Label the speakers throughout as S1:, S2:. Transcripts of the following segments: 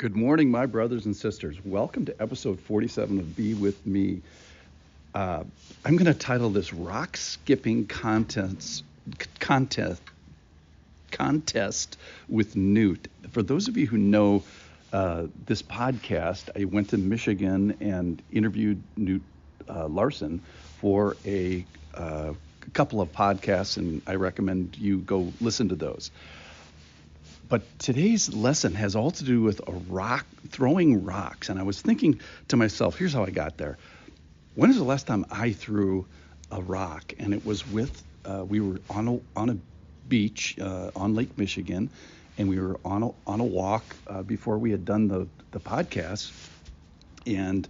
S1: Good morning, my brothers and sisters. Welcome to episode 47 of Be With Me. I'm going to title this Rock Skipping Contest with Knute. For those of you who know this podcast, I went to Michigan and interviewed Knute Larson for a couple of podcasts, and I recommend you go listen to those. But today's lesson has all to do with throwing rocks. And I was thinking to myself, here's how I got there. When was the last time I threw a rock? And it was we were on a beach on Lake Michigan, and we were on a walk before we had done the podcast. And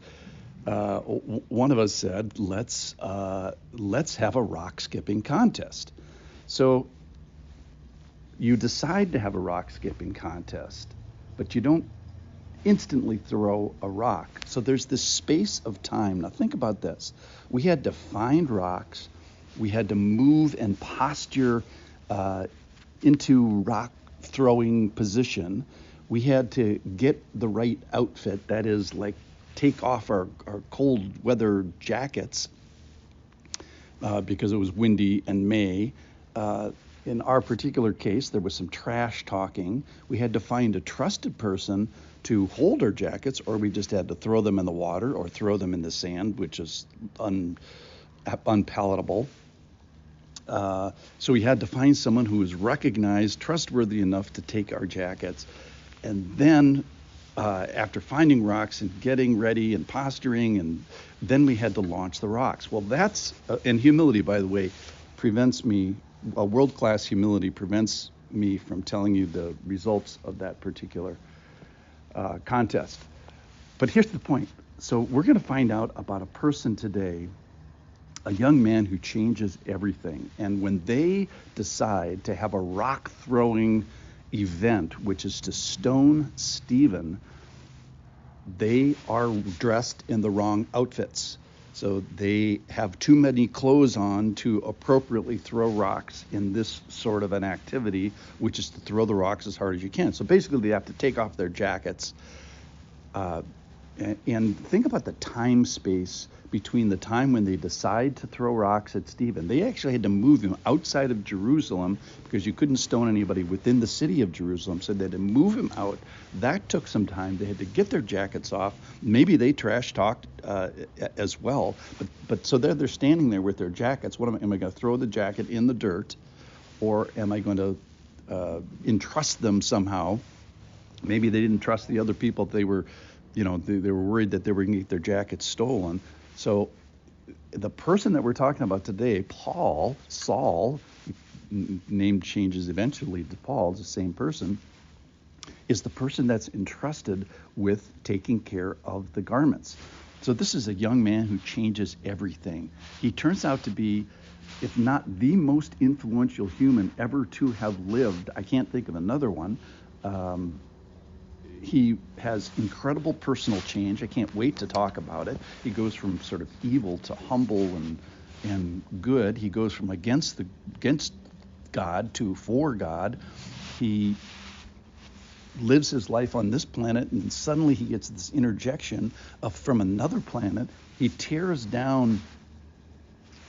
S1: one of us said, let's have a rock skipping contest. So you decide to have a rock skipping contest, but you don't instantly throw a rock. So there's this space of time. Now think about this. We had to find rocks. We had to move and posture into rock throwing position. We had to get the right outfit. That is, like, take off our cold weather jackets because it was windy and May. In our particular case, there was some trash talking. We had to find a trusted person to hold our jackets, or we just had to throw them in the water or throw them in the sand, which is unpalatable. So we had to find someone who was recognized, trustworthy enough to take our jackets. And then after finding rocks and getting ready and posturing, and then we had to launch the rocks. Well, and humility, by the way, prevents me. World-class humility prevents me from telling you the results of that particular contest. But here's the point. So we're going to find out about a person today, a young man who changes everything. And when they decide to have a rock-throwing event, which is to stone Stephen, they are dressed in the wrong outfits. So they have too many clothes on to appropriately throw rocks in this sort of an activity, which is to throw the rocks as hard as you can. So basically they have to take off their jackets. And think about the time space between the time when they decide to throw rocks at Stephen. They actually had to move him outside of Jerusalem because you couldn't stone anybody within the city of Jerusalem. So they had to move him out. That took some time. They had to get their jackets off. Maybe they trash talked as well. But so they're standing there with their jackets. Am I going to throw the jacket in the dirt, or am I going to entrust them somehow? Maybe they didn't trust the other people. They were worried that they were going to get their jackets stolen. So the person that we're talking about today, Saul, name changes eventually to Paul, it's the same person, is the person that's entrusted with taking care of the garments. So this is a young man who changes everything. He turns out to be, if not the most influential human ever to have lived, I can't think of another one. He has incredible personal change. I can't wait to talk about it. He goes from sort of evil to humble and good. He goes from against God to for God. He lives his life on this planet, and suddenly he gets this interjection from another planet. He tears down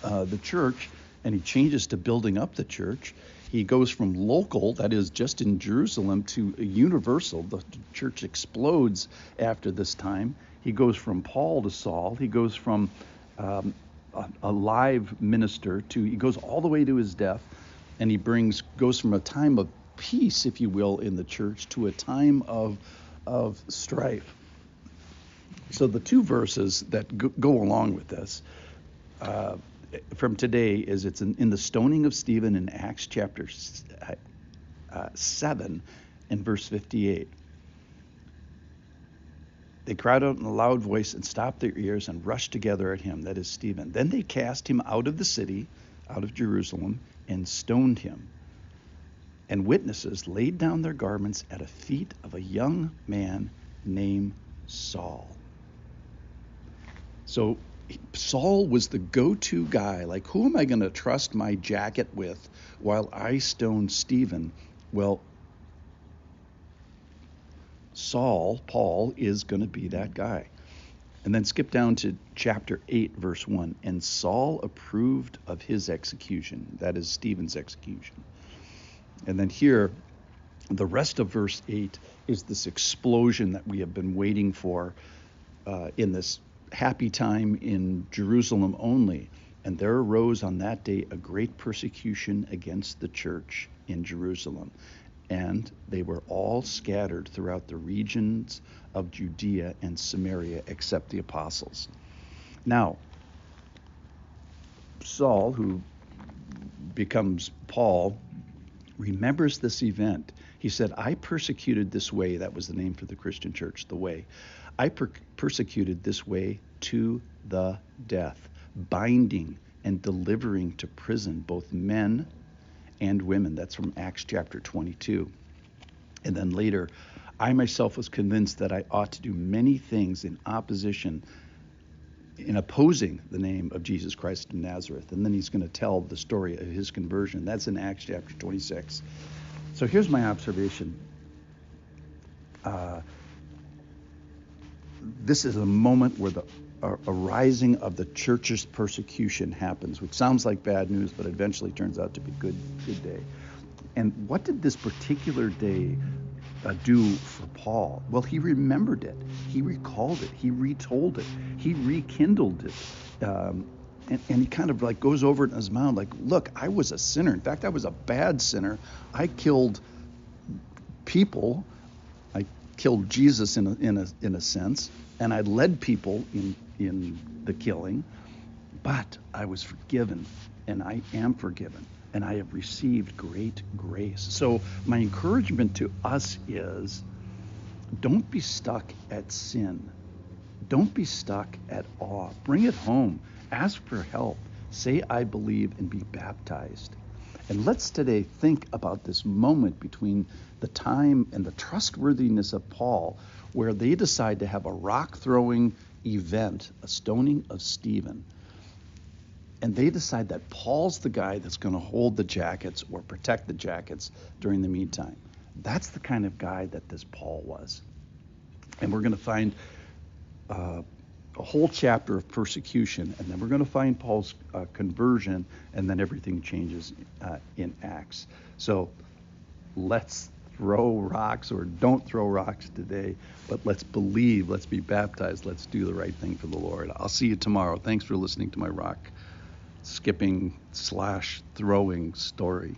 S1: the church, and he changes to building up the church. He goes from local, that is just in Jerusalem, to universal. The church explodes after this time. He goes from Paul to Saul. He goes from a live minister he goes all the way to his death, and he goes from a time of peace, if you will, in the church to a time of strife. So the two verses that go along with this from today is it's in the stoning of Stephen in Acts chapter 7 and verse 58. They cried out in a loud voice and stopped their ears and rushed together at him, that is Stephen. Then they cast him out of the city, out of Jerusalem, and stoned him. And witnesses laid down their garments at the feet of a young man named Saul. So Saul was the go-to guy. Like, who am I going to trust my jacket with while I stone Stephen? Well, Paul, is going to be that guy. And then skip down to chapter 8, verse 1. And Saul approved of his execution. That is Stephen's execution. And then here, the rest of verse 8 is this explosion that we have been waiting for in this happy time in Jerusalem only. And there arose on that day a great persecution against the church in Jerusalem. And they were all scattered throughout the regions of Judea and Samaria, except the apostles. Now, Saul, who becomes Paul, remembers this event. He said, I persecuted this way. That was the name for the Christian church, the way. I persecuted this way to the death, binding and delivering to prison both men and women. That's from Acts chapter 22. And then later, I myself was convinced that I ought to do many things in opposing the name of Jesus Christ of Nazareth. And then he's going to tell the story of his conversion. That's in Acts chapter 26. So here's my observation. This is a moment where the arising of the church's persecution happens, which sounds like bad news, but eventually turns out to be good day. And what did this particular day do for Paul? Well, he remembered it. He recalled it. He retold it. He rekindled it. And he kind of like goes over it in his mind, like, look, I was a sinner. In fact, I was a bad sinner. I killed people. I killed Jesus in a sense, and I led people in the killing. But I was forgiven, and I am forgiven, and I have received great grace. So my encouragement to us is, don't be stuck at sin. Don't be stuck at awe. Bring it home. Ask for help. Say, I believe, and be baptized. And let's today think about this moment between the time and the trustworthiness of Paul, where they decide to have a rock-throwing event, a stoning of Stephen. And they decide that Paul's the guy that's going to hold the jackets or protect the jackets during the meantime. That's the kind of guy that this Paul was. And we're going to find a whole chapter of persecution, and then we're going to find Paul's conversion, and then everything changes in Acts. So let's throw rocks, or don't throw rocks today, but let's believe, let's be baptized, let's do the right thing for the Lord. I'll see you tomorrow. Thanks for listening to my rock skipping / throwing story.